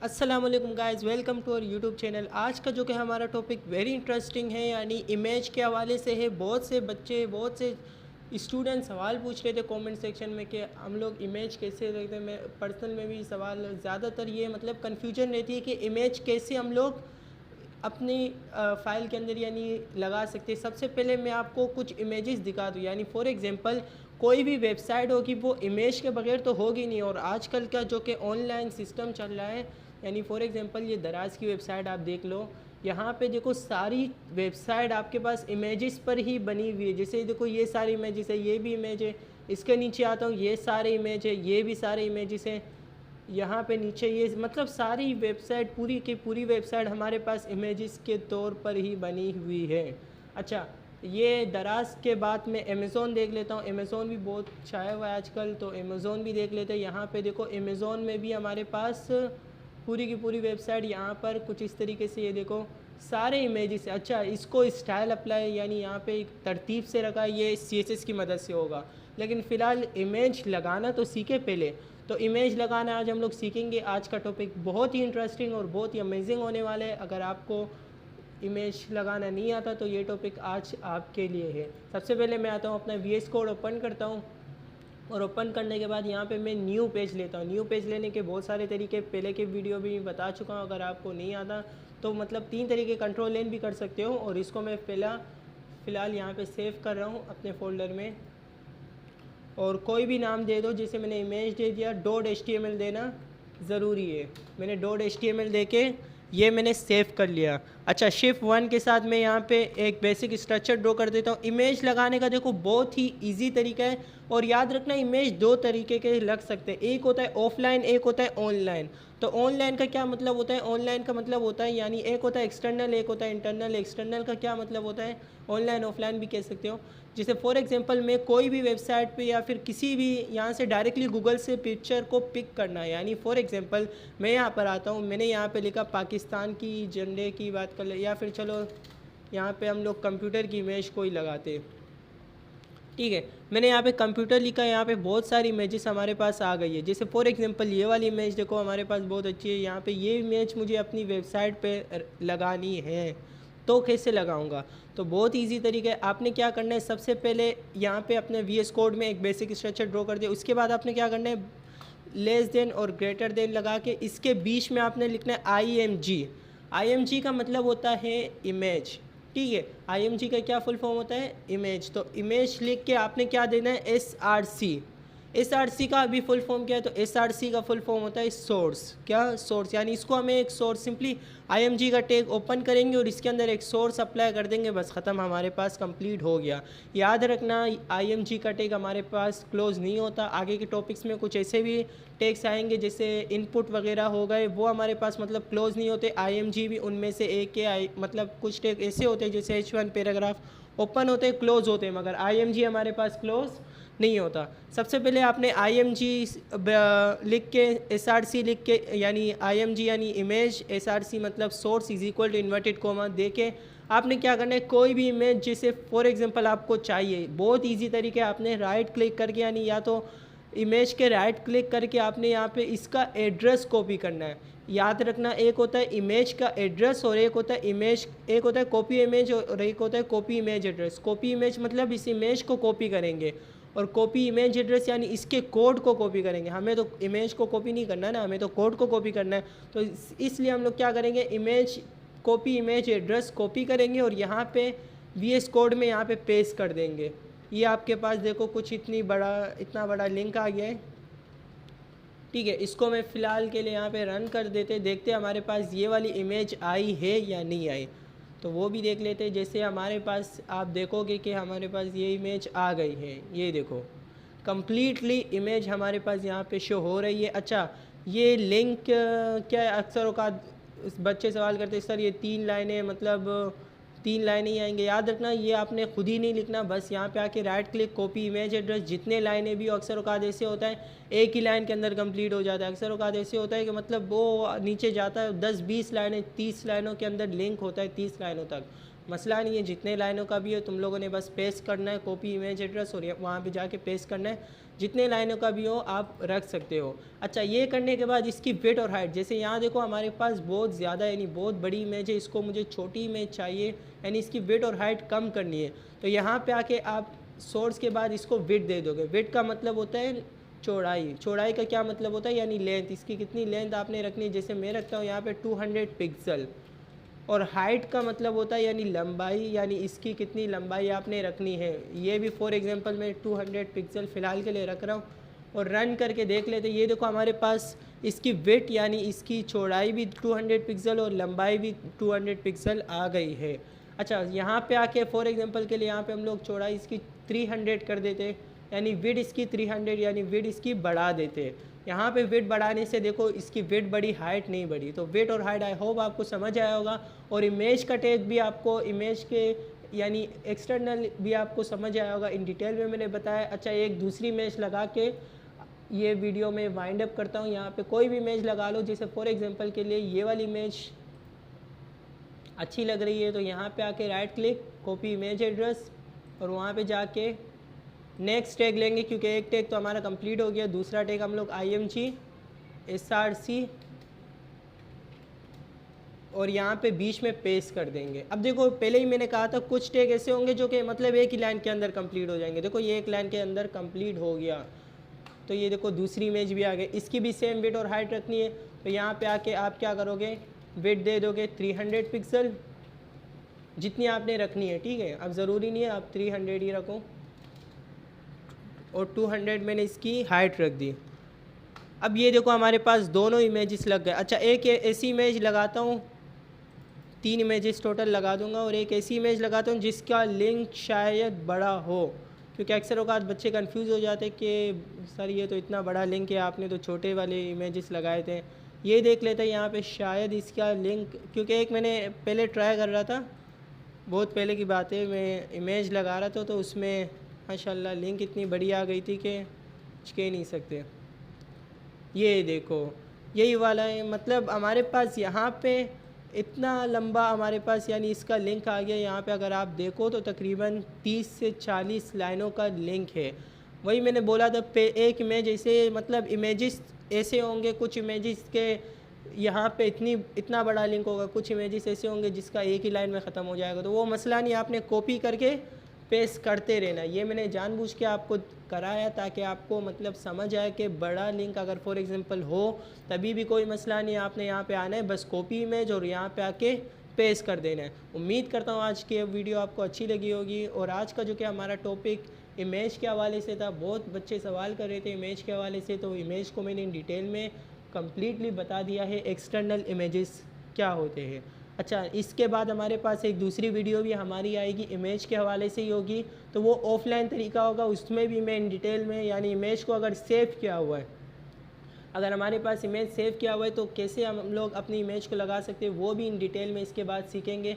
अस्सलाम वालेकुम guys, welcome to our YouTube channel. आज का जो कि हमारा टॉपिक वेरी इंटरेस्टिंग है, यानी इमेज के हवाले से है। बहुत से बच्चे, बहुत से स्टूडेंट सवाल पूछ रहे थे कमेंट सेक्शन में कि हम लोग इमेज कैसे देखते हैं। मैं पर्सनल में भी सवाल ज़्यादातर ये मतलब कन्फ्यूजन रहती है कि इमेज कैसे हम लोग अपनी फ़ाइल के अंदर यानी लगा सकते हैं। सबसे पहले मैं आपको कुछ इमेजेस दिखा दूँ, यानी फॉर एग्जांपल कोई भी वेबसाइट होगी वो इमेज के बगैर तो होगी नहीं। और आजकल का जो कि ऑनलाइन सिस्टम चल रहा है, यानी फॉर एग्जांपल ये दराज की वेबसाइट आप देख लो। यहाँ पे देखो सारी वेबसाइट आपके पास इमेजेस पर ही बनी हुई है। जैसे देखो ये सारी इमेजेस है, ये भी इमेज है। इसके नीचे आता हूँ, ये सारे इमेज है, ये भी सारे इमेजेस हैं। यहाँ पे नीचे ये मतलब सारी वेबसाइट पूरी की पूरी वेबसाइट हमारे पास इमेजेस के तौर पर ही बनी हुई है। अच्छा, ये दराज के बाद में अमेज़ोन देख लेता हूँ। अमेज़ोन भी बहुत छाया हुआ है आजकल, तो अमेज़ोन भी देख लेते हैं। यहाँ पे देखो अमेज़ोन में भी हमारे पास पूरी की पूरी वेबसाइट यहाँ पर कुछ इस तरीके से, ये देखो सारे इमेजेस। अच्छा, इसको स्टाइल अप्लाई यानी यहाँ पे एक तरतीब से रखा है, ये CSS की मदद से होगा। लेकिन फ़िलहाल इमेज लगाना तो सीखे पहले। तो इमेज लगाना आज हम लोग सीखेंगे। आज का टॉपिक बहुत ही इंटरेस्टिंग और बहुत ही अमेजिंग होने वाला है। अगर आपको इमेज लगाना नहीं आता तो ये टॉपिक आज आपके लिए है। सबसे पहले मैं आता हूँ, अपना VS कोड ओपन करता हूँ। और ओपन करने के बाद यहाँ पे मैं न्यू पेज लेता हूँ। न्यू पेज लेने के बहुत सारे तरीके पहले के वीडियो भी मैं बता चुका हूँ। अगर आपको नहीं आता तो मतलब 3 तरीके कंट्रोल N भी कर सकते हो। और इसको मैं फ़िलहाल यहाँ पे सेव कर रहा हूँ अपने फ़ोल्डर में। और कोई भी नाम दे दो, जैसे मैंने इमेज दे दिया, .html देना ज़रूरी है। मैंने .html दे के ये मैंने सेव कर लिया। अच्छा, Shift 1 के साथ मैं यहाँ पे एक बेसिक स्ट्रक्चर ड्रॉ कर देता हूँ। इमेज लगाने का देखो बहुत ही इजी तरीका है। और याद रखना, इमेज 2 तरीके के लग सकते हैं। एक होता है ऑफलाइन, एक होता है ऑनलाइन। तो ऑनलाइन का क्या मतलब होता है? ऑनलाइन का मतलब होता है यानी एक होता है एक्सटर्नल, एक होता है इंटरनल। एक्सटर्नल का क्या मतलब होता है? ऑनलाइन ऑफलाइन भी कह सकते हो। जैसे फॉर एग्जांपल मैं कोई भी वेबसाइट पे या फिर किसी भी यहाँ से डायरेक्टली गूगल से पिक्चर को पिक करना है, यानी फॉर एग्जांपल मैं यहाँ पर आता हूँ, मैंने यहाँ पे लिखा पाकिस्तान की झंडे की बात कर ले, या फिर चलो यहाँ पे हम लोग कंप्यूटर की इमेज को ही लगाते। ठीक है, मैंने यहाँ पे कंप्यूटर लिखा, यहाँ पे बहुत सारी इमेजेस हमारे पास आ गई है। जैसे फॉर एग्जांपल ये वाली इमेज देखो हमारे पास बहुत अच्छी है। यहाँ पे ये इमेज मुझे अपनी वेबसाइट पे लगानी है, तो कैसे लगाऊंगा? तो बहुत इजी तरीका है। आपने क्या करना है, सबसे पहले यहाँ पे अपने VS कोड में एक बेसिक स्ट्रक्चर ड्रॉ कर दिया। उसके बाद आपने क्या करना है, लेस देन और ग्रेटर देन लगा के इसके बीच में आपने लिखना है IMG। IMG का मतलब होता है इमेज। ठीक है, IMG का क्या फुल फॉर्म होता है? इमेज। तो इमेज लिख के आपने क्या देना है, SRC। SRC का अभी फुल फॉर्म क्या है? तो SRC का फुल फॉर्म होता है सोर्स। क्या? सोर्स। यानी इसको हमें एक सोर्स, सिंपली IMG का टैग ओपन करेंगे और इसके अंदर एक सोर्स अप्लाई कर देंगे, बस ख़त्म, हमारे पास कंप्लीट हो गया। याद रखना, IMG का टैग हमारे पास क्लोज नहीं होता। आगे के टॉपिक्स में कुछ ऐसे भी टैग्स आएंगे जैसे इनपुट वगैरह हो गए, वो हमारे पास मतलब क्लोज नहीं होते। IMG भी उनमें से एक है। मतलब कुछ टैग ऐसे होते हैं जैसे H1 पैराग्राफ ओपन होते हैं, क्लोज होते हैं, मगर IMG हमारे पास क्लोज नहीं होता। सबसे पहले आपने IMG लिख के, SRC लिख के, यानी IMG यानी इमेज, SRC मतलब source is equal to inverted comma दे के आपने क्या करना है, कोई भी इमेज जैसे फॉर एग्जांपल आपको चाहिए, बहुत इजी तरीके, आपने राइट क्लिक करके, यानी या तो इमेज के राइट क्लिक करके आपने यहाँ पे इसका एड्रेस कॉपी करना है। याद रखना, एक होता है इमेज का एड्रेस और एक होता है एक होता है कॉपी इमेज और एक होता है copy image address. Copy image मतलब इस इमेज को कॉपी करेंगे, और कॉपी इमेज एड्रेस यानी इसके कोड को कॉपी करेंगे। हमें तो इमेज को कॉपी नहीं करना है ना, हमें तो कोड को कॉपी करना है। तो इसलिए हम लोग क्या करेंगे, image copy image address copy करेंगे और यहाँ पे VS कोड में यहाँ पे पेस्ट कर देंगे। ये आपके पास देखो कुछ इतना बड़ा लिंक आ गया है। ठीक है, इसको मैं फ़िलहाल के लिए यहाँ पे रन कर देते, देखते हमारे पास ये वाली इमेज आई है या नहीं आई, तो वो भी देख लेते। जैसे हमारे पास आप देखोगे कि हमारे पास ये इमेज आ गई है, ये देखो कम्प्लीटली इमेज हमारे पास यहाँ पे शो हो रही है। अच्छा, ये लिंक क्या है? अक्सर औकात बच्चे सवाल करते हैं सर ये 3 लाइनें, मतलब 3 लाइनें ही आएंगे। याद रखना, ये आपने खुद ही नहीं लिखना, बस यहाँ पे आके right click, copy image address, जितने लाइनें भी, अक्सर औकात ऐसे होता है एक ही लाइन के अंदर कंप्लीट हो जाता है। अक्सर औकात ऐसे होता है कि मतलब वो नीचे जाता है 10-20 लाइनें, 30 लाइनों के अंदर लिंक होता है, 30 लाइनों तक। मसला नहीं है, जितने लाइनों का भी हो तुम लोगों ने बस पेस्ट करना है कॉपी इमेज एड्रेस और वहाँ पे जाके पेस्ट करना है, जितने लाइनों का भी हो आप रख सकते हो। अच्छा, ये करने के बाद इसकी विड्थ और हाइट, जैसे यहाँ देखो हमारे पास बहुत ज़्यादा यानी बहुत बड़ी इमेज है, इसको मुझे छोटी इमेज चाहिए यानी इसकी विड्थ और हाइट कम करनी है। तो यहाँ पे आके आप सोर्स के बाद इसको विड्थ दे दोगे। विड्थ का मतलब होता है चौड़ाई, चौड़ाई का क्या मतलब होता है यानी लेंथ, इसकी कितनी लेंथ आपने रखनी है। जैसे मैं रखता हूँ यहाँ पे 200 पिक्सल। और हाइट का मतलब होता है यानी लंबाई, यानी इसकी कितनी लंबाई आपने रखनी है। ये भी फॉर एग्जांपल मैं 200 पिक्सल फ़िलहाल के लिए रख रहा हूँ और रन करके देख लेते। ये देखो हमारे पास इसकी विड्थ यानी इसकी चौड़ाई भी 200 पिक्सल और लंबाई भी 200 पिक्सल आ गई है। अच्छा, यहाँ पे आके फॉर एग्जांपल के लिए यहाँ पे हम लोग चौड़ाई इसकी 300 कर देते, यानी विड्थ इसकी 300 यानी विड्थ इसकी बढ़ा देते। यहाँ पे विड्थ बढ़ाने से देखो इसकी विड्थ बढ़ी, हाइट नहीं बढ़ी। तो विड्थ और हाइट आई होप आपको समझ आया होगा। और इमेज का टैग भी आपको इमेज के यानी एक्सटर्नल भी आपको समझ आया होगा, इन डिटेल में मैंने बताया। अच्छा, एक दूसरी इमेज लगा के ये वीडियो में वाइंड अप करता हूँ। यहाँ पे कोई भी इमेज लगा लो, जैसे फॉर एग्जांपल के लिए ये वाली इमेज अच्छी लग रही है तो यहाँ पे आके right click copy image address और वहाँ पे जाके नेक्स्ट टैग लेंगे, क्योंकि एक टैग तो हमारा कंप्लीट हो गया। दूसरा टैग हम लोग IMG SRC और यहाँ पे बीच में पेस्ट कर देंगे। अब देखो पहले ही मैंने कहा था कुछ टैग ऐसे होंगे जो कि मतलब एक ही लाइन के अंदर कंप्लीट हो जाएंगे। देखो ये एक लाइन के अंदर कंप्लीट हो गया। तो ये देखो दूसरी इमेज भी आ गई, इसकी भी सेम विड्थ और हाइट रखनी है। तो यहाँ पे आके आप क्या करोगे, विड्थ दे दोगे 300 पिक्सल जितनी आपने रखनी है, ठीक है। अब ज़रूरी नहीं है आप 300 ही रखो और 200 मैंने इसकी हाइट रख दी। अब ये देखो हमारे पास दोनों इमेजेस लग गए। अच्छा, एक ऐसी इमेज लगाता हूँ, 3 इमेजेस टोटल लगा दूंगा और एक ऐसी इमेज लगाता हूँ जिसका लिंक शायद बड़ा हो, क्योंकि अक्सर औकात बच्चे कंफ्यूज हो जाते कि सर ये तो इतना बड़ा लिंक है, आपने तो छोटे वाले इमेजेस लगाए थे। ये देख लेते हैं यहाँ पे शायद इसका लिंक, क्योंकि एक मैंने पहले ट्राई कर रहा था, बहुत पहले की बात है, मैं इमेज लगा रहा था तो उसमें माशाल्लाह लिंक इतनी बड़ी आ गई थी कि कुछ कह नहीं सकते। ये देखो यही वाला है, मतलब हमारे पास यहाँ पे इतना लंबा हमारे पास यानी इसका लिंक आ गया। यहाँ पे अगर आप देखो तो तकरीबन 30 से 40 लाइनों का लिंक है। वही मैंने बोला था एक इमेज ऐसे, मतलब इमेजेस ऐसे होंगे, कुछ इमेजेस के यहाँ पे इतना बड़ा लिंक होगा, कुछ इमेजेस ऐसे होंगे जिसका एक ही लाइन में ख़त्म हो जाएगा। तो वो मसला नहीं, आपने कॉपी करके पेस्ट करते रहना। ये मैंने जानबूझ के आपको कराया ताकि आपको मतलब समझ आए कि बड़ा लिंक अगर फॉर एग्जांपल हो तभी भी कोई मसला नहीं, आपने यहाँ पे आना है, बस कॉपी इमेज और यहाँ पे आके पेस्ट कर देना है। उम्मीद करता हूँ आज की वीडियो आपको अच्छी लगी होगी। और आज का जो कि हमारा टॉपिक इमेज के हवाले से था, बहुत बच्चे सवाल कर रहे थे इमेज के हवाले से, तो इमेज को मैंने इन डिटेल में कम्प्लीटली बता दिया है, एक्सटर्नल इमेजेस क्या होते हैं। अच्छा, इसके बाद हमारे पास एक दूसरी वीडियो भी हमारी आएगी, इमेज के हवाले से ही होगी, तो वो ऑफलाइन तरीका होगा, उसमें भी मैं इन डिटेल में यानी इमेज को अगर सेव किया हुआ है, अगर हमारे पास इमेज सेव किया हुआ है तो कैसे हम लोग अपनी इमेज को लगा सकते हैं, वो भी इन डिटेल में इसके बाद सीखेंगे।